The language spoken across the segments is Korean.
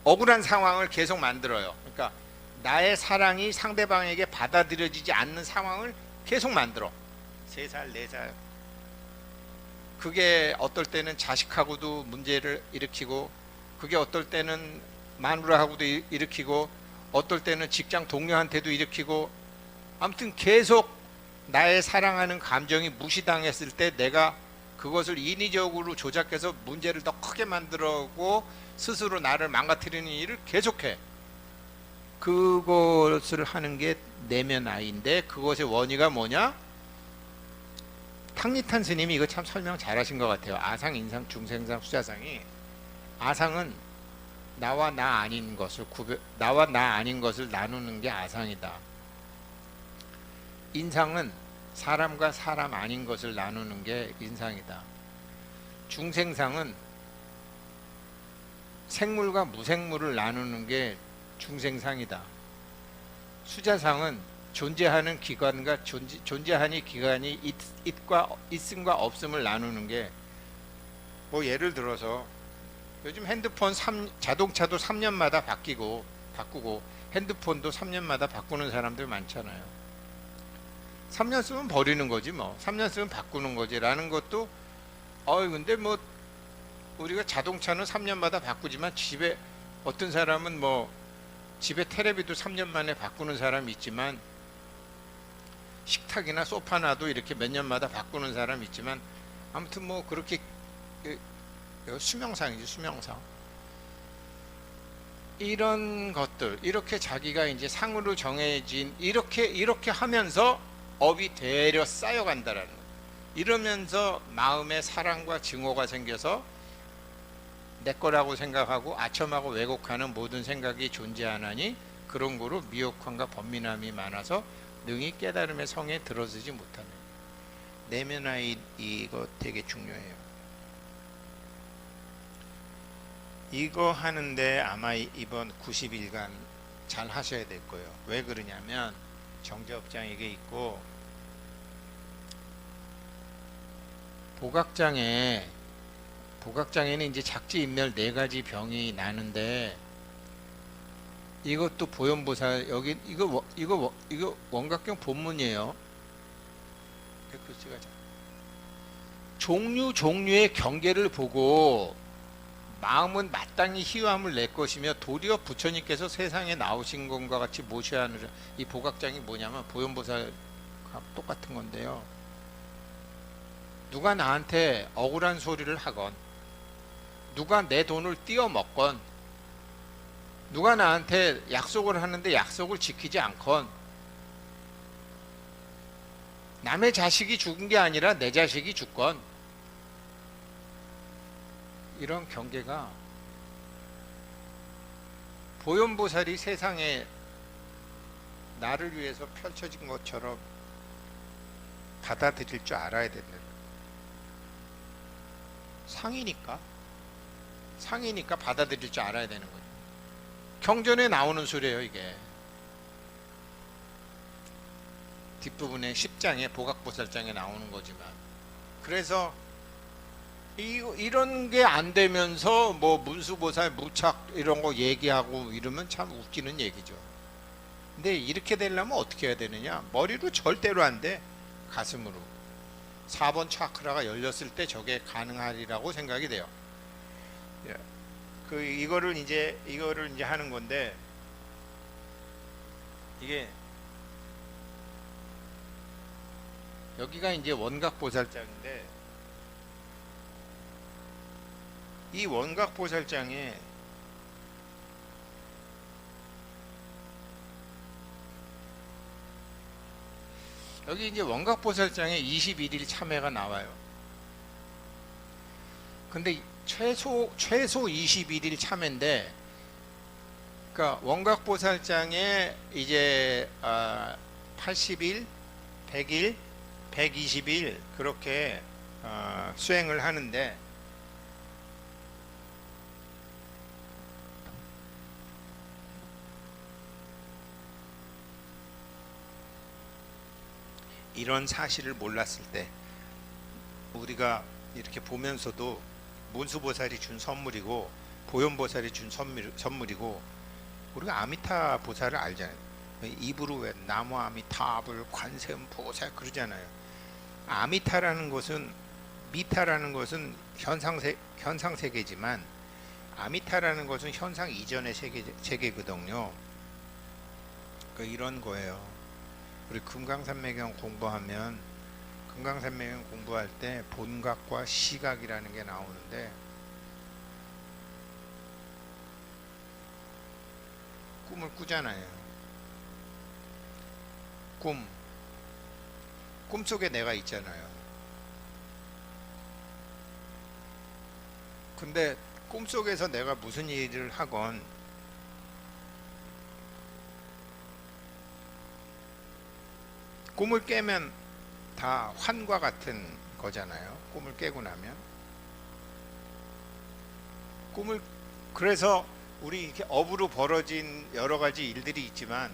억울한 상황을 계속 만들어요. 그러니까 나의 사랑이 상대방에게 받아들여지지 않는 상황을 계속 만들어. 3살, 4살. 그게 어떨 때는 자식하고도 문제를 일으키고, 그게 어떨 때는 마누라하고도 일으키고, 어떨 때는 직장 동료한테도 일으키고, 아무튼 계속 나의 사랑하는 감정이 무시당했을 때 내가 그것을 인위적으로 조작해서 문제를 더 크게 만들고 스스로 나를 망가뜨리는 일을 계속해. 그것을 하는 게 내면 아이인데, 그것의 원인가 뭐냐? 탕리탄 스님이 이거 참 설명 잘하신 것 같아요. 아상, 인상, 중생상, 수자상이, 아상은 나와 나 아닌 것을 나누는 게 아상이다. 인상은 사람과 사람 아닌 것을 나누는 게 인상이다. 중생상은 생물과 무생물을 나누는 게 중생상이다. 수자상은 존재하는 기관과 존재하는 기관이 있음과 없음을 나누는 게, 뭐 예를 들어서 요즘 핸드폰 자동차도 3년마다 바꾸고 핸드폰도 3년마다 바꾸는 사람들 많잖아요. 3년 쓰면 버리는 거지 뭐. 3년 쓰면 바꾸는 거지라는 것도, 근데 뭐 우리가 자동차는 3년마다 바꾸지만 집에 어떤 사람은 뭐 집에 테레비도 3년 만에 바꾸는 사람이 있지만, 식탁이나 소파나도 이렇게 몇 년마다 바꾸는 사람이 있지만, 아무튼 뭐 그렇게 수명상이지, 수명상. 이런 것들, 이렇게 자기가 이제 상으로 정해진, 이렇게 하면서 업이 되려 쌓여간다라는 거예요. 이러면서 마음에 사랑과 증오가 생겨서 내 거라고 생각하고 아첨하고 왜곡하는 모든 생각이 존재하나니, 그런 거로 미혹함과 번민함이 많아서 능히 깨달음의 성에 들어서지 못하는, 내면아이, 이거 되게 중요해요. 이거 하는데 아마 이번 90일간 잘 하셔야 될 거예요. 왜 그러냐면 정제업장 이게 있고, 복각장에는 이제 작지인멸 4가지 병이 나는데, 이것도 보현보살, 여기 이거 원각경 본문이에요. 종류의 경계를 보고 마음은 마땅히 희화함을 낼 것이며, 도리어 부처님께서 세상에 나오신 것과 같이 모셔야 하는, 이 복각장이 뭐냐면 보현보살과 똑같은 건데요. 누가 나한테 억울한 소리를 하건, 누가 내 돈을 띄어먹건, 누가 나한테 약속을 하는데 약속을 지키지 않건, 남의 자식이 죽은 게 아니라 내 자식이 죽건, 이런 경계가 보현보살이 세상에 나를 위해서 펼쳐진 것처럼 받아들일 줄 알아야 된다. 상이니까 받아들일 줄 알아야 되는 거죠. 경전에 나오는 소리예요, 이게. 뒷부분에 10장에 보각보살장에 나오는 거지만, 그래서 이런 게 안 되면서 뭐 문수보살 무착 이런 거 얘기하고 이러면 참 웃기는 얘기죠. 근데 이렇게 되려면 어떻게 해야 되느냐? 머리로 절대로 안 돼. 가슴으로. 4번 차크라가 열렸을 때 저게 가능하리라고 생각이 돼요. 이거를 이제 하는 건데, 이게 여기가 이제 원각보살장인데, 이 원각보살장에 여기 이제 원각보살장에 21일 참회가 나와요. 근데 최소 21일 참회인데, 그러니까 원각보살장에 이제 80일, 100일, 120일 그렇게 수행을 하는데, 이런 사실을 몰랐을 때 우리가 이렇게 보면서도 문수보살이 준 선물이고, 보현보살이 준 선물이고, 우리가 아미타 보살을 알잖아요. 입으로 왜 나무 아미타불 관세음보살 그러잖아요. 아미타라는 것은, 미타라는 것은 현상세계지만 아미타라는 것은 현상 이전의 세계거든요. 이런 거예요. 우리 금강산매경 공부하면, 금강산매경 공부할 때 본각과 시각이라는 게 나오는데, 꿈을 꾸잖아요. 꿈속에 내가 있잖아요. 근데 꿈속에서 내가 무슨 일을 하건 꿈을 깨면 다 환과 같은 거잖아요. 꿈을 깨고 나면. 그래서 우리 이렇게 업으로 벌어진 여러 가지 일들이 있지만,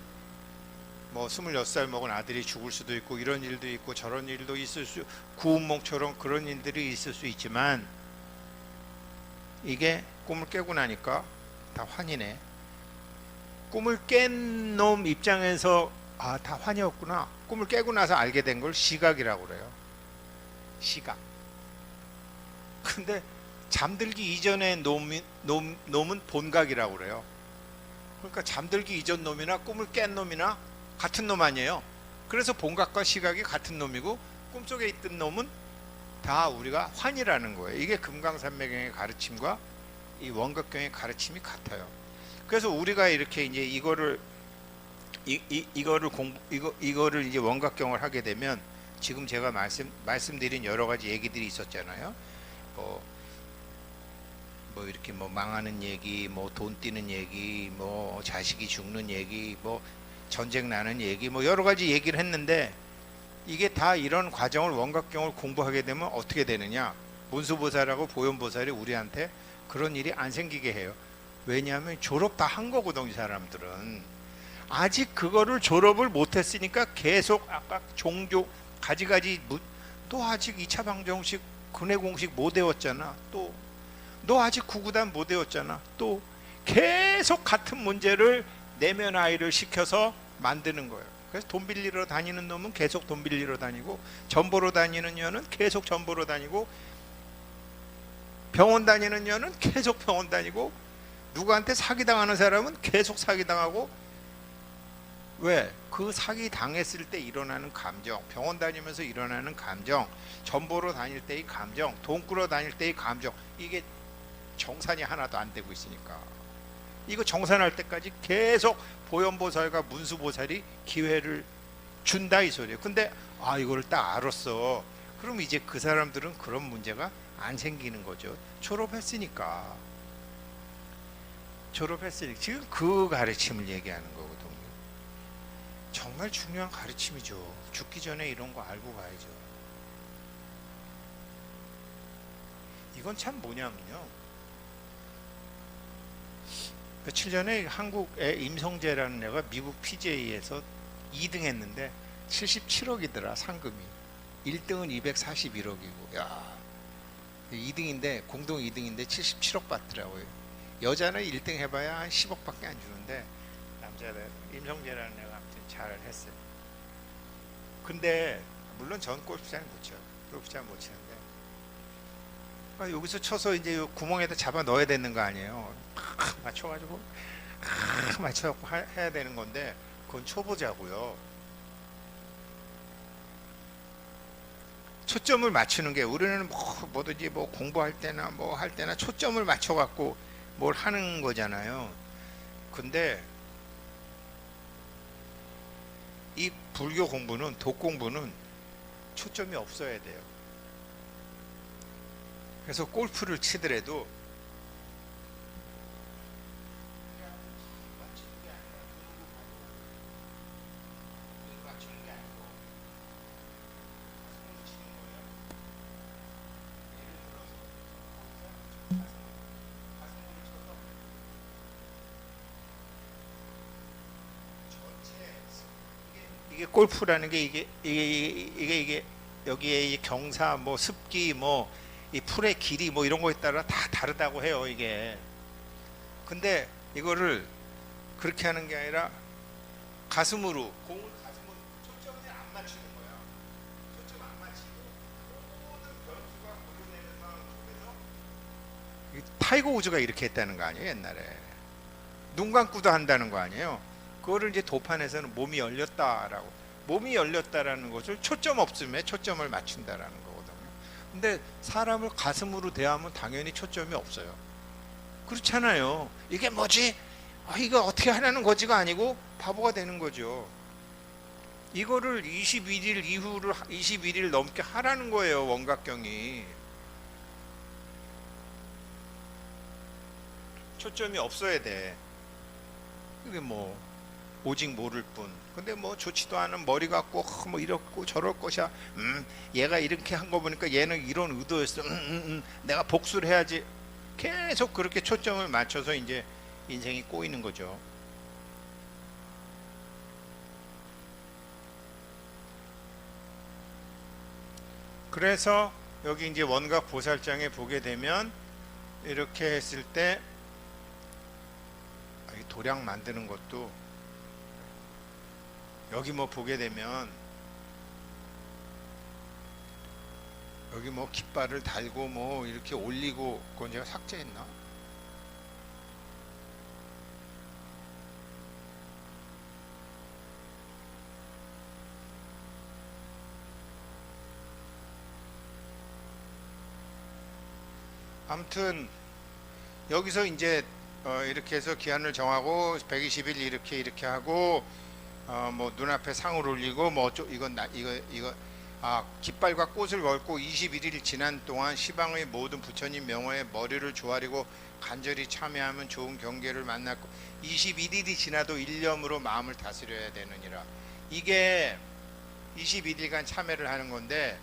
뭐 26살 먹은 아들이 죽을 수도 있고 이런 일도 있고 저런 일도 있을 수, 구운몽처럼 그런 일들이 있을 수 있지만, 이게 꿈을 깨고 나니까 다 환이네. 꿈을 깬 놈 입장에서 다 환이었구나. 꿈을 깨고 나서 알게 된 걸 시각이라고 그래요. 시각. 근데 잠들기 이전의 놈은 본각이라고 그래요. 그러니까 잠들기 이전 놈이나 꿈을 깬 놈이나 같은 놈 아니에요. 그래서 본각과 시각이 같은 놈이고, 꿈속에 있던 놈은 다 우리가 환이라는 거예요. 이게 금강산매경의 가르침과 이 원각경의 가르침이 같아요. 그래서 우리가 이렇게 이제 이거를 이제 원각경을 하게 되면, 지금 제가 말씀드린 여러 가지 얘기들이 있었잖아요. 뭐 이렇게 뭐 망하는 얘기, 뭐 돈 뛰는 얘기, 뭐 자식이 죽는 얘기, 뭐 전쟁 나는 얘기, 뭐 여러 가지 얘기를 했는데, 이게 다 이런 과정을 원각경을 공부하게 되면 어떻게 되느냐? 문수보살하고 보현보살이 우리한테 그런 일이 안 생기게 해요. 왜냐하면 졸업 다 한 거거든. 이 사람들은 아직 그거를 졸업을 못했으니까 계속 아까 종교 가지가지, 또 아직 2차 방정식 근해공식 못 외웠잖아. 또 너 아직 구구단 못 외웠잖아. 또 계속 같은 문제를 내면 아이를 시켜서 만드는 거예요. 그래서 돈 빌리러 다니는 놈은 계속 돈 빌리러 다니고, 전 보러 다니는 년은 계속 전 보러 다니고, 병원 다니는 년은 계속 병원 다니고, 누구한테 사기당하는 사람은 계속 사기당하고. 왜? 그 사기 당했을 때 일어나는 감정, 병원 다니면서 일어나는 감정, 전 보러 다닐 때의 감정, 돈 끌어 다닐 때의 감정, 이게 정산이 하나도 안 되고 있으니까, 이거 정산할 때까지 계속 보현보살과 문수보살이 기회를 준다 이 소리예요. 근데 이거를 딱 알았어. 그럼 이제 그 사람들은 그런 문제가 안 생기는 거죠. 졸업했으니까. 지금 그 가르침을 얘기하는 거거든요. 정말 중요한 가르침이죠. 죽기 전에 이런 거 알고 가야죠. 이건 참 뭐냐면요, 며칠 전에 한국의 임성재라는 애가 미국 PGA에서 2등 했는데 77억이더라 상금이. 1등은 241억이고 야, 2등인데 공동 2등인데 77억 받더라고요. 여자는 1등 해봐야 한 10억밖에 안 주는데, 남자들 임성재라는 애가 아무튼 잘 했어요. 근데 물론 전 골프 잘 못 쳐요. 골프 잘 못 치는데, 여기서 쳐서 이제 구멍에다 잡아 넣어야 되는 거 아니에요. 맞춰가지고 맞춰갖고 해야 되는 건데, 그건 초보자고요. 초점을 맞추는 게, 우리는 뭐든지 뭐 공부할 때나 뭐 할 때나 초점을 맞춰갖고 뭘 하는 거잖아요. 근데 이 불교 공부는, 도 공부는 초점이 없어야 돼요. 그래서 골프를 치더라도 이게 골프라는 게 이게 여기에 이 경사, 뭐 습기, 뭐 이 풀의 길이, 뭐 이런 거에 따라 다 다르다고 해요. 이게 근데 이거를 그렇게 하는 게 아니라 가슴으로 공을 가슴으로 초점을 안 맞추는 거야. 초점 안 맞추고 모든 변수가 걸려내는 상황 속에서 타이거 우즈가 이렇게 했다는 거 아니에요 옛날에. 눈 감고도 한다는 거 아니에요. 그거를 이제 도판에서는 몸이 열렸다라고, 몸이 열렸다라는 것을 초점 없음에 초점을 맞춘다라는 거거든요. 근데 사람을 가슴으로 대하면 당연히 초점이 없어요. 그렇잖아요. 이게 뭐지? 이거 어떻게 하라는 거지가 아니고 바보가 되는 거죠. 이거를 21일 이후를 21일 넘게 하라는 거예요. 원각경이. 초점이 없어야 돼. 이게 뭐 오직 모를 뿐. 근데 뭐 좋지도 않은 머리 갖고 뭐 이렇고 저럴 것이야. 얘가 이렇게 한 거 보니까 얘는 이런 의도였어. 내가 복수를 해야지. 계속 그렇게 초점을 맞춰서 이제 인생이 꼬이는 거죠. 그래서 여기 이제 원각 보살장에 보게 되면 이렇게 했을 때 도량 만드는 것도 여기 뭐 보게 되면 여기 뭐 깃발을 달고 뭐 이렇게 올리고, 그건 제가 삭제했나? 아무튼 여기서 이제 이렇게 해서 기한을 정하고 120일 이렇게 하고 뭐 눈앞에 상을 올리고 뭐 이건 이거 깃발과 꽃을 걸고 21일 지난 동안 시방의 모든 부처님 명호에 머리를 조아리고 간절히 참여하면 좋은 경계를 만났고 21일이 지나도 일념으로 마음을 다스려야 되느니라. 이게 21일간 참여를 하는 건데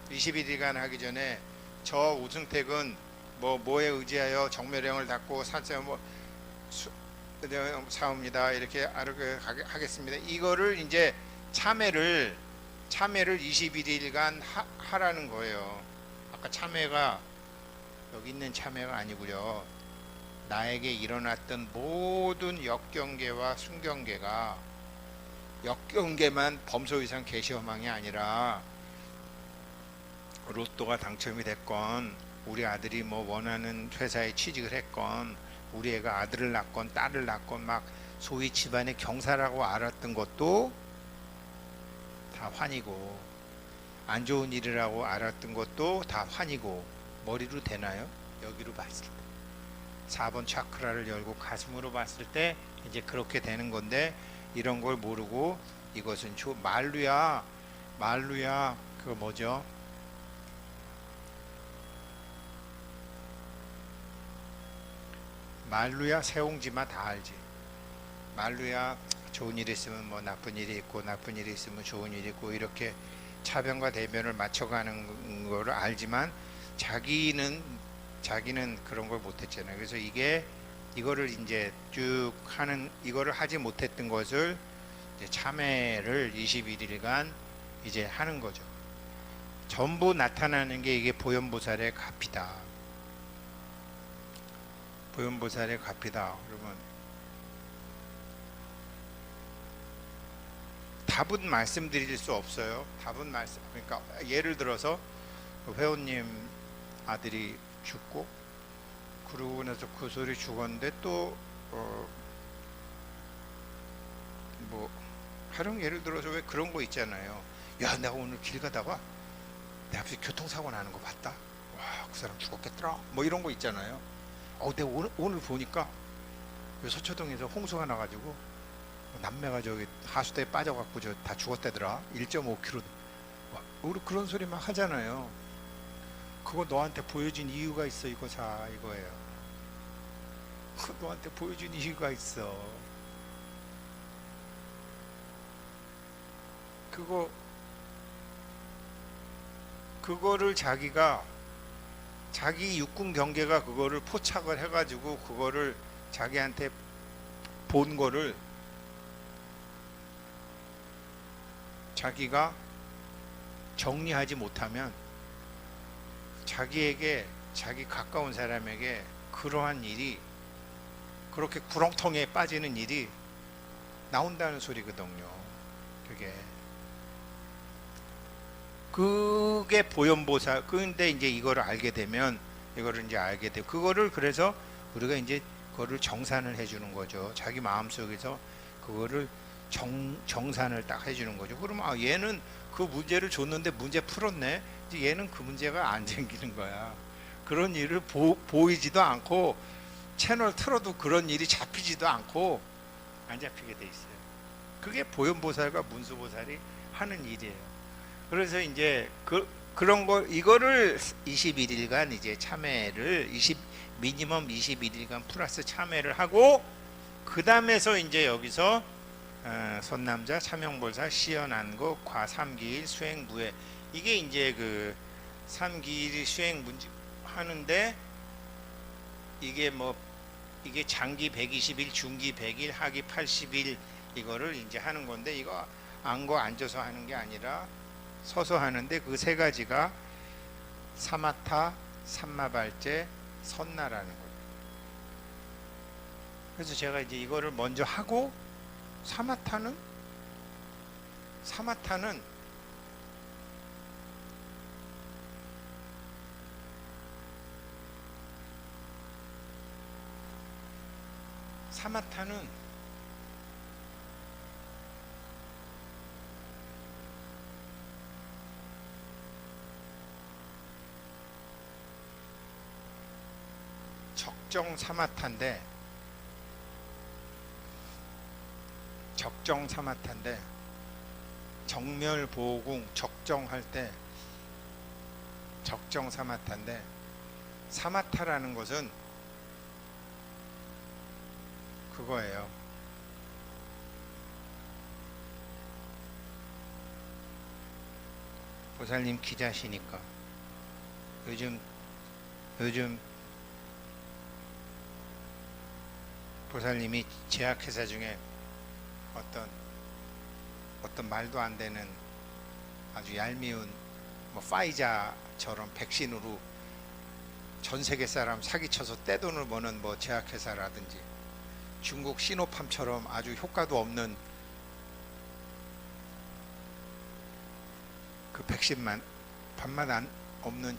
21일간 하기 전에 저 우승택은 뭐에 의지하여 정멸형을 닫고 산세 뭐 사옵니다 이렇게 하겠습니다. 이거를 이제 참회를 21일간 하라는 거예요. 아까 참회가 여기 있는 참회가 아니고요. 나에게 일어났던 모든 역경계와 순경계가 역경계만 범소 이상 계시허망이 아니라 로또가 당첨이 됐건 우리 아들이 뭐 원하는 회사에 취직을 했건 우리 애가 아들을 낳건 딸을 낳건 막 소위 집안의 경사라고 알았던 것도 다 환이고 안 좋은 일이라고 알았던 것도 다 환이고 머리로 되나요? 여기로 봤을 때 4번 차크라를 열고 가슴으로 봤을 때 이제 그렇게 되는 건데 이런 걸 모르고 이것은 말루야 그거 뭐죠? 말루야 세옹지마 다 알지. 말루야 좋은 일이 있으면 뭐 나쁜 일이 있고 나쁜 일이 있으면 좋은 일이 있고 이렇게 차변과 대변을 맞춰가는 거를 알지만 자기는 그런 걸 못했잖아요. 그래서 이거를 이제 쭉 하는 이거를 하지 못했던 것을 이제 참회를 21일간 이제 하는 거죠. 전부 나타나는 게 이게 보현보살의 값이다. 보현보살의 값이다. 그러면 답은 말씀드릴 수 없어요. 그러니까 예를 들어서 회원님 아들이 죽고 그러고 나서 그 소리 죽었는데 또 뭐 하령 예를 들어서 왜 그런 거 있잖아요. 야 내가 오늘 길 가다가 내 앞에 교통사고 나는 거 봤다. 와 그 사람 죽었겠더라. 뭐 이런 거 있잖아요. 내가 오늘 보니까 서초동에서 홍수가 나가지고 남매가 저기 하수대에 빠져갖고 저 다 죽었다더라. 1.5km. 우리 그런 소리 막 하잖아요. 그거 너한테 보여준 이유가 있어. 이거예요. 그거 너한테 보여준 이유가 있어. 그거를 자기 육군 경계가 그거를 포착을 해가지고 그거를 자기한테 본 거를 자기가 정리하지 못하면 자기 가까운 사람에게 그러한 일이 그렇게 구렁텅이에 빠지는 일이 나온다는 소리거든요. 그게 보현보살. 근데 이제 이거를 알게 되면, 이거를 이제 알게 되고, 그거를 그래서 우리가 이제 그거를 정산을 해주는 거죠. 자기 마음속에서 그거를 정산을 딱 해주는 거죠. 그러면 아, 얘는 그 문제를 줬는데 문제 풀었네. 이제 얘는 그 문제가 안 생기는 거야. 그런 일을 보이지도 않고, 채널 틀어도 그런 일이 잡히지도 않고 안 잡히게 돼 있어요. 그게 보현보살과 문수보살이 하는 일이에요. 그래서 이제 그런 거, 이거를 21일간 이제 참회를 미니멈 21일간 플러스 참회를 하고, 그 다음에서 이제 여기서 선남자 참영볼사 시연안고 과 3기일 수행무예, 이게 이제 그 3기일 수행 문제 하는데, 이게 장기 120일, 중기 100일, 하기 80일, 이거를 이제 하는 건데, 이거 앉아서 하는 게 아니라 서서 하는데, 그 세 가지가 사마타, 삼마발제, 선나라는 거예요. 그래서 제가 이제 이거를 먼저 하고, 사마타는 적정 사마타인데, 정멸보궁 적정할 때 적정 사마타인데, 사마타라는 것은 그거예요. 보살님 기자시니까 요즘 보살님이 제약회사 중에 어떤 말도 안 되는 아주 얄미운 파이자처럼 백신으로 전 세계 사람 사기쳐서 떼돈을 버는 제약회사라든지, 중국 시노팜처럼 아주 효과도 없는 그 백신만 밥맛 없는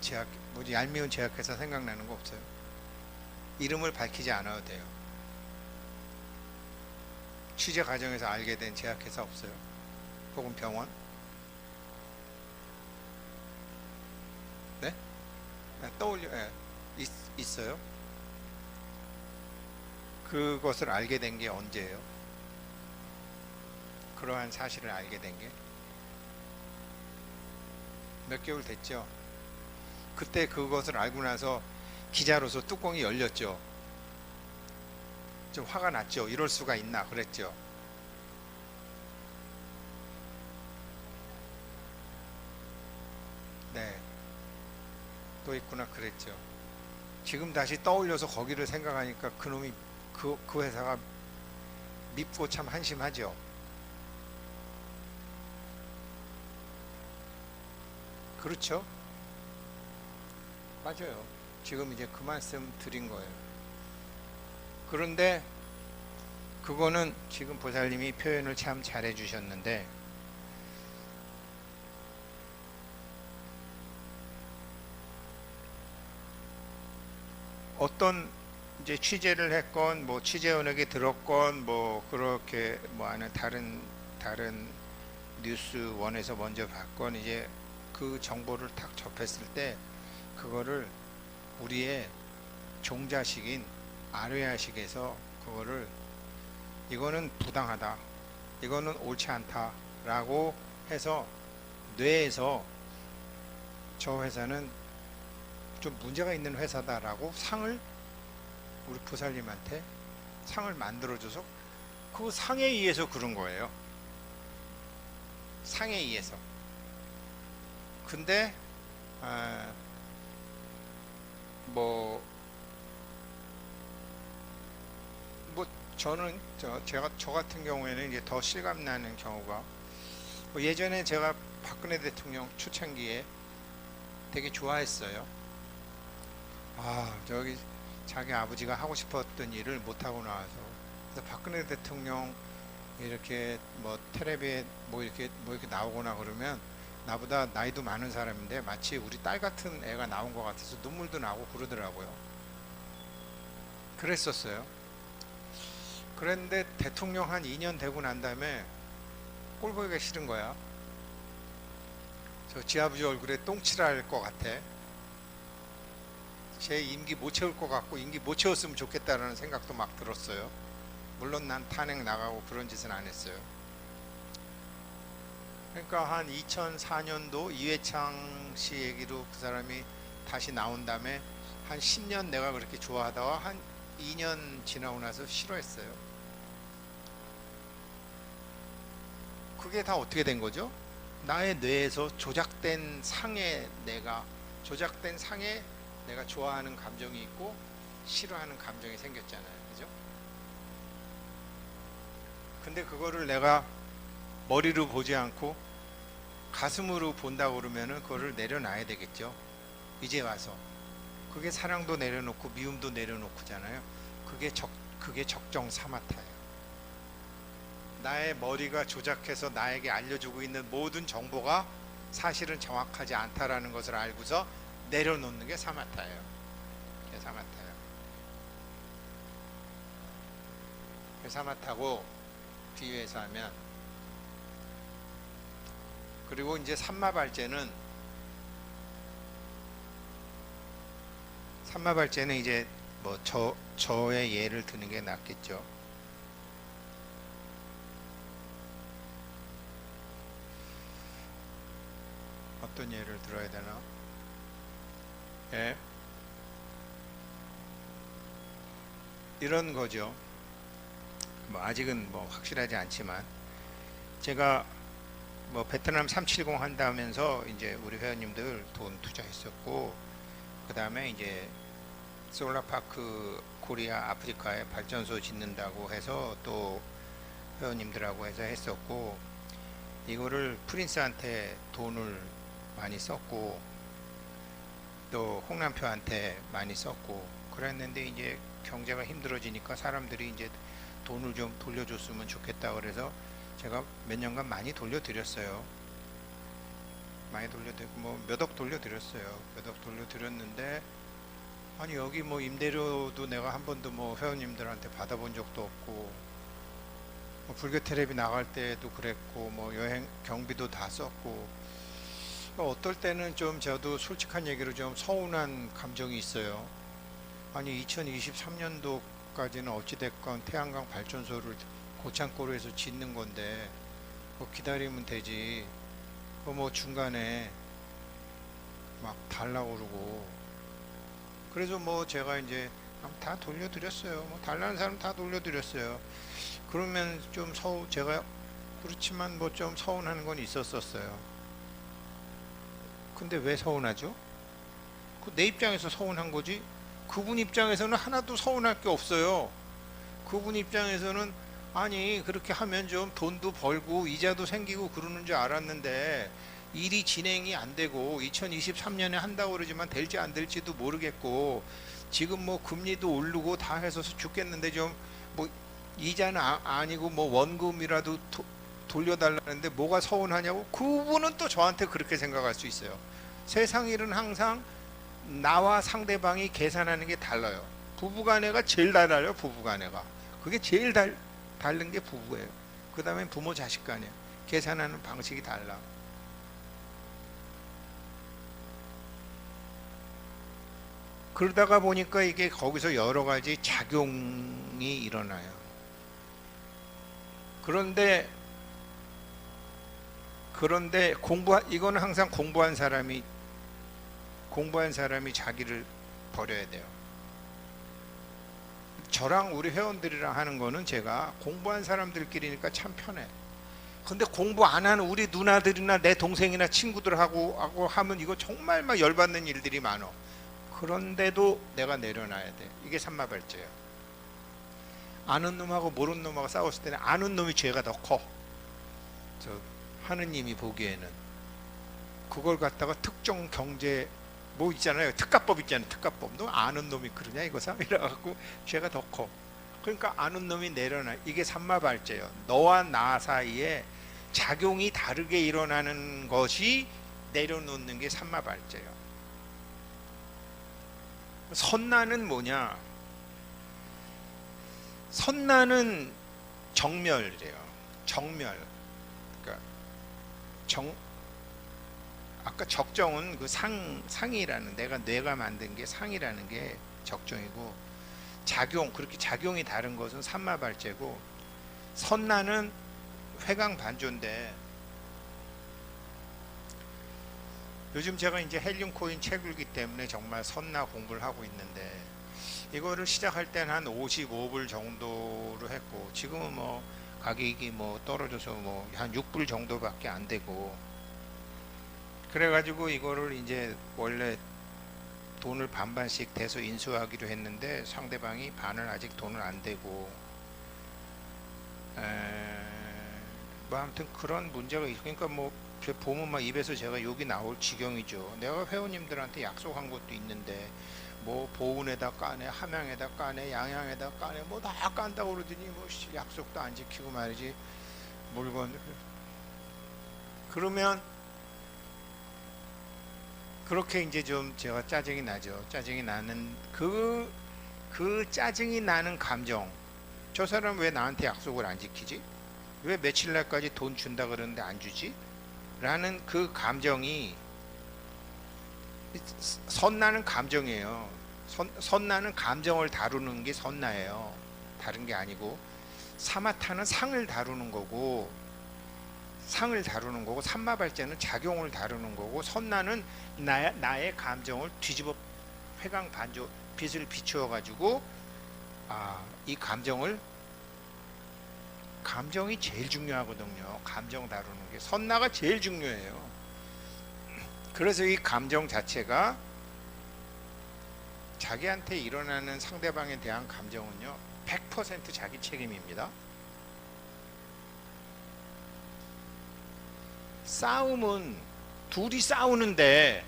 얄미운 제약회사 생각나는 거 없어요? 이름을 밝히지 않아도 돼요. 취재 과정에서 알게 된 제약회사 없어요? 혹은 병원? 네? 떠올려. 있어요? 그것을 알게 된 게 언제예요? 그러한 사실을 알게 된 게 몇 개월 됐죠. 그때 그것을 알고 나서 기자로서 뚜껑이 열렸죠. 좀 화가 났죠. 이럴 수가 있나 그랬죠. 네, 또 있구나 그랬죠. 지금 다시 떠올려서 거기를 생각하니까 그놈이 그 회사가 밉고 참 한심하죠. 그렇죠? 맞아요. 지금 이제 그 말씀 드린 거예요. 그런데 그거는 지금 보살님이 표현을 참 잘해 주셨는데, 어떤 이제 취재를 했건 취재원에게 들었건 그렇게 하는 다른 뉴스원에서 먼저 봤건, 이제 그 정보를 딱 접했을 때 그거를 우리의 종자식인 아뢰야식에서 그거를 이거는 부당하다, 이거는 옳지 않다 라고 해서 뇌에서 저 회사는 좀 문제가 있는 회사다 라고 우리 보살님한테 상을 만들어줘서, 그 상에 의해서 그런 거예요. 상에 의해서. 근데 저는 저 같은 경우에는 이제 더 실감나는 경우가, 예전에 제가 박근혜 대통령 초창기에 되게 좋아했어요. 저기 자기 아버지가 하고 싶었던 일을 못 하고 나와서. 그래서 박근혜 대통령 이렇게 뭐 텔레비에 뭐 이렇게 나오거나 그러면 나보다 나이도 많은 사람인데 마치 우리 딸 같은 애가 나온 것 같아서 눈물도 나고 그러더라고요. 그랬었어요. 그랬는데 대통령 한 2년 되고 난 다음에 꼴 보기가 싫은 거야. 저 지아버지 얼굴에 똥칠할 것 같아. 제 임기 못 채울 것 같고 임기 못 채웠으면 좋겠다라는 생각도 막 들었어요. 물론 난 탄핵 나가고 그런 짓은 안 했어요. 그러니까 한 2004년도 이회창 씨 얘기로 그 사람이 다시 나온 다음에 한 10년 내가 그렇게 좋아하다가 한 2년 지나고 나서 싫어했어요. 그게 다 어떻게 된 거죠? 나의 뇌에서 조작된 상에 내가 좋아하는 감정이 있고 싫어하는 감정이 생겼잖아요. 그죠? 근데 그거를 내가 머리로 보지 않고 가슴으로 본다고 그러면은 그거를 내려놔야 되겠죠. 이제 와서. 그게 사랑도 내려놓고 미움도 내려놓고잖아요. 그게 적정사마타예요. 나의 머리가 조작해서 나에게 알려주고 있는 모든 정보가 사실은 정확하지 않다라는 것을 알고서 내려놓는 게 사마타예요. 그게 사마타예요. 그 사마타고 비유해서 하면, 그리고 이제 삼마발제는 이제 뭐 저의 예를 드는 게 낫겠죠. 어떤 예를 들어야 되나? 예. 이런 거죠. 뭐 아직은 뭐 확실하지 않지만 제가 뭐 베트남 370 한다면서 이제 우리 회원님들 돈 투자했었고, 그 다음에 이제 솔라파크 코리아 아프리카에 발전소 짓는다고 해서 또 회원님들하고 해서 했었고, 이거를 프린스한테 돈을 많이 썼고 또 홍남표한테 많이 썼고 그랬는데, 이제 경제가 힘들어지니까 사람들이 이제 돈을 좀 돌려줬으면 좋겠다 그래서 제가 몇 년간 많이 돌려드렸어요. 많이 돌려드리고 뭐 몇 억 돌려드렸어요. 몇 억 돌려드렸는데, 아니 여기 뭐 임대료도 내가 한 번도 뭐 회원님들한테 받아본 적도 없고, 뭐 불교 텔레비 나갈 때도 그랬고, 뭐 여행 경비도 다 썼고, 어떨 때는 좀 저도 솔직한 얘기로 좀 서운한 감정이 있어요. 아니 2023년도까지는 어찌됐건 태양광 발전소를 고창고루에서 짓는 건데 그거 기다리면 되지, 그거 뭐 중간에 막 달라고 그러고. 그래서 뭐 제가 이제 다 돌려드렸어요. 뭐 달라는 사람 다 돌려드렸어요. 그러면 좀 제가 그렇지만 뭐 좀 서운한 건 있었어요. 근데 왜 서운하죠? 내 입장에서 서운한 거지, 그분 입장에서는 하나도 서운할 게 없어요. 그분 입장에서는 아니 그렇게 하면 좀 돈도 벌고 이자도 생기고 그러는 줄 알았는데 일이 진행이 안 되고 2023년에 한다고 그러지만 될지 안 될지도 모르겠고, 지금 뭐 금리도 오르고 다 해서 죽겠는데 좀 뭐 이자는 아니고 뭐 원금이라도 돌려달라는데 뭐가 서운하냐고. 그분은 또 저한테 그렇게 생각할 수 있어요. 세상 일은 항상 나와 상대방이 계산하는 게 달라요. 부부간에가 제일 달라요. 부부간에가 그게 제일 다른 게 부부예요. 그 다음에 부모 자식 간에 계산하는 방식이 달라. 그러다가 보니까 이게 거기서 여러 가지 작용이 일어나요. 그런데 이거는 항상 공부한 사람이 자기를 버려야 돼요. 저랑 우리 회원들이랑 하는 거는 제가 공부한 사람들끼리니까 참 편해. 근데 공부 안 하는 우리 누나들이나 내 동생이나 친구들하고 하면 이거 정말 막 열받는 일들이 많어. 그런데도 내가 내려놔야 돼. 이게 삼마발제야. 아는 놈하고 모르는 놈하고 싸웠을 때는 아는 놈이 죄가 더 커. 하느님이 보기에는 그걸 갖다가 특정 경제 뭐 있잖아요. 특가법 있잖아요. 특가법. 너 아는 놈이 그러냐 이거사? 이래갖고 죄가 더 커. 그러니까 아는 놈이 내려놔. 이게 삼마발제예요. 너와 나 사이에 작용이 다르게 일어나는 것이 내려놓는 게 삼마발제예요. 선나는 뭐냐? 선나는 정멸이래요. 정멸. 그러니까 아까 적정은 그 상이라는 내가 만든 게 상이라는 게 적정이고, 그렇게 작용이 다른 것은 삼마발제고, 선나는 회광반조인데, 요즘 제가 이제 헬륨 코인 채굴기 때문에 정말 선나 공부를 하고 있는데, 이거를 시작할 때는 한 55불 정도로 했고, 지금은 뭐 가격이 뭐 떨어져서 뭐 한 6불 정도밖에 안 되고, 그래가지고 이거를 이제 원래 돈을 반반씩 대서 인수하기로 했는데 상대방이 반을 아직 돈을 안 대고, 뭐 아무튼 그런 문제가 그러니까 뭐 보면 막 입에서 제가 욕이 나올 지경이죠. 내가 회원님들한테 약속한 것도 있는데 뭐 보은에다 까네, 함양에다 까네, 양양에다 까네, 뭐 다 깐다고 그러더니 뭐 약속도 안 지키고 말이지. 물건 그러면 그렇게 이제 좀 제가 짜증이 나죠. 짜증이 나는 그 짜증이 나는 감정. 저 사람 왜 나한테 약속을 안 지키지? 왜 며칠 날까지 돈 준다 그러는데 안 주지? 라는 그 감정이 선나는 감정이에요. 선나는 감정을 다루는 게 선나예요. 다른 게 아니고, 사마타는 상을 다루는 거고, 삼마발제는 작용을 다루는 거고, 선나는 나의 감정을 뒤집어 회광반조 빛을 비추어 가지고, 이 감정이 제일 중요하거든요. 감정 다루는 게 선나가 제일 중요해요. 그래서 이 감정 자체가 자기한테 일어나는 상대방에 대한 감정은요 100% 자기 책임입니다. 싸움은 둘이 싸우는데,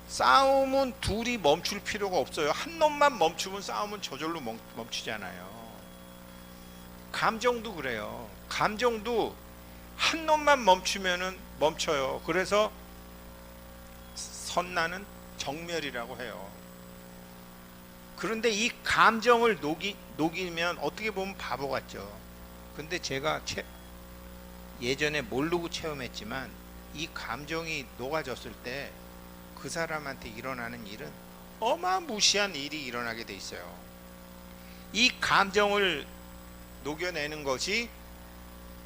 싸움은 둘이 멈출 필요가 없어요. 한 놈만 멈추면 싸움은 저절로 멈추잖아요. 감정도 그래요. 감정도 한 놈만 멈추면은 멈춰요. 그래서 선나는 정멸이라고 해요. 그런데 이 감정을 녹이면 어떻게 보면 바보 같죠. 근데 제가 예전에 모르고 체험했지만, 이 감정이 녹아졌을 때 그 사람한테 일어나는 일은 어마무시한 일이 일어나게 돼 있어요. 이 감정을 녹여내는 것이,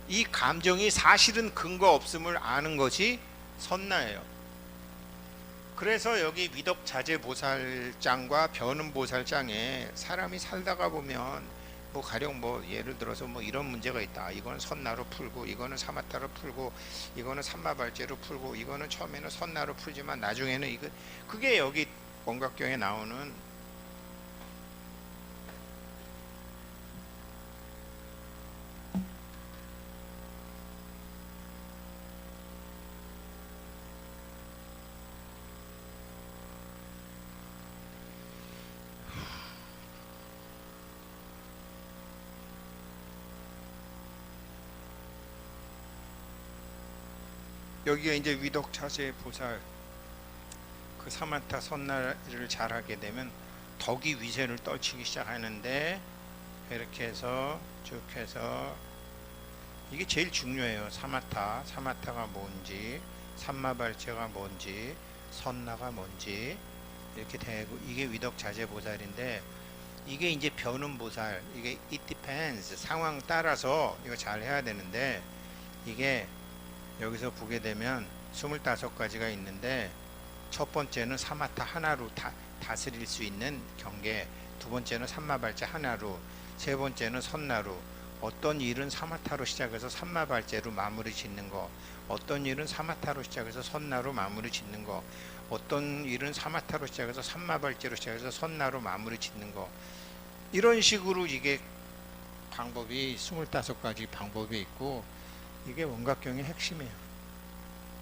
이 감정이 사실은 근거 없음을 아는 것이 선나예요. 그래서 여기 위덕자재보살장과 변음보살장에 사람이 살다가 보면 뭐 가령 뭐 예를 들어서 뭐 이런 문제가 있다. 이거는 선나로 풀고, 이거는 사마타로 풀고, 이거는 삼마발제로 풀고, 이거는 처음에는 선나로 풀지만 나중에는 그게 여기 원각경에 나오는 여기가 이제 위덕자재 보살 그 사마타 선나를 잘하게 되면 덕이 위세를 떨치기 시작하는데, 이렇게 해서 쭉 해서 이게 제일 중요해요. 사마타가 뭔지, 삼마발체가 뭔지, 선나가 뭔지 이렇게 되고, 이게 위덕자재 보살인데, 이게 이제 변음보살, 이게 it depends, 상황 따라서 이거 잘 해야 되는데, 이게 여기서 보게 되면 25가지가 있는데, 첫 번째는 사마타 하나로 다스릴 수 있는 경계, 두 번째는 삼마발제 하나로, 세 번째는 선나로, 어떤 일은 사마타로 시작해서 삼마발제로 마무리 짓는 거, 어떤 일은 사마타로 시작해서 선나로 마무리 짓는 거, 어떤 일은 사마타로 시작해서 삼마발제로 시작해서 선나로 마무리 짓는 거, 이런 식으로 이게 방법이 25가지 방법이 있고, 이게 원각경의 핵심이에요.